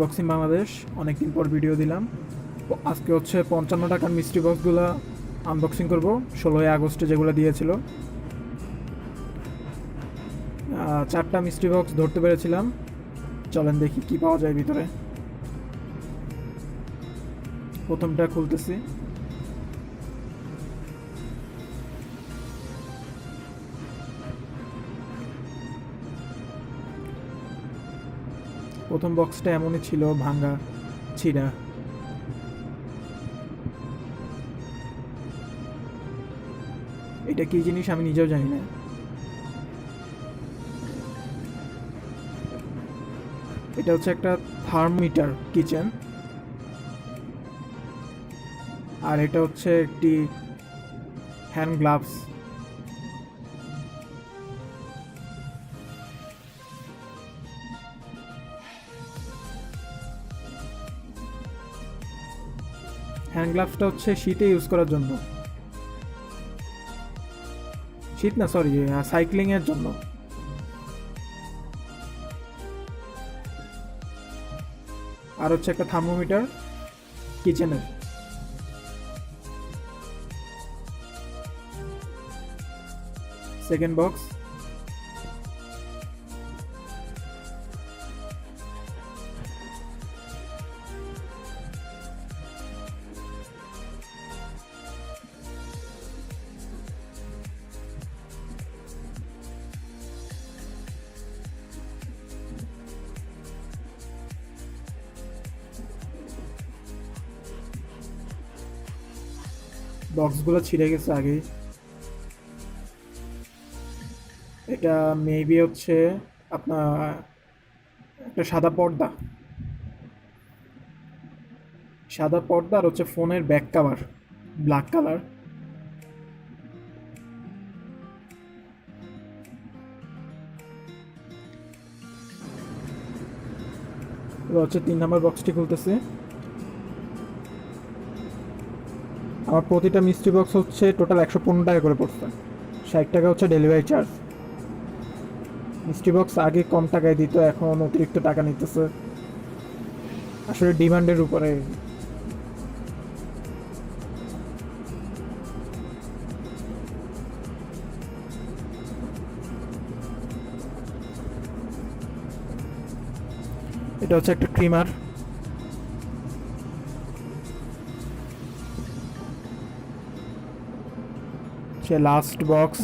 Unboxing Bangladesh. অনেকদিন পর video দিলাম। আজকে হচ্ছে 55 টাকার মিস্ট্রি বক্সগুলো আনবক্সিং করব, 16ই আগস্টে যেগুলো দিয়েছিল। 4টা মিস্ট্রি বক্স ধরতে পেরেছিলাম। চলেন দেখি কি পাওয়া যায় ভিতরে। প্রথমটা খুলতেছি। প্রথম বক্সটা এমনই ছিল, ভাঙা, ছিঁড়া। এটা কি জিনিস আমি নিজেও জানি না। এটা হচ্ছে একটা থার্মোমিটার কিচেন, আর এটা হচ্ছে একটি হ্যান্ড গ্লাভস। হ্যান্ড গ্লাভসটা হচ্ছে শীতে ইউজ করার জন্য, শীত না সরি, সাইক্লিং এর জন্য। আর হচ্ছে একটা থার্মোমিটার কিচেনের। Second box. বক্সগুলো ছিঁড়ে গেছে আগেই। এটা মেবি হচ্ছে আপনার একটা সাদা পর্দা, সাদা পর্দা আর হচ্ছে ফোনের ব্যাক কভার, ব্ল্যাক কালার। এবার হচ্ছে 3 নম্বর বক্সটি খুলতেছি। আমার প্রতিটা মিস্ট্রি বক্স হচ্ছে টোটাল 115 টাকা করে পড়ছে। 60 টাকা হচ্ছে ডেলিভারি চার্জ। মিস্ট্রি বক্স আগে কম টাকায় দিত, এখন অতিরিক্ত টাকা নিতেছে, আসলে ডিমান্ডের উপরে। এটা হচ্ছে একটা ট্রিমার। সে লাস্ট বক্স।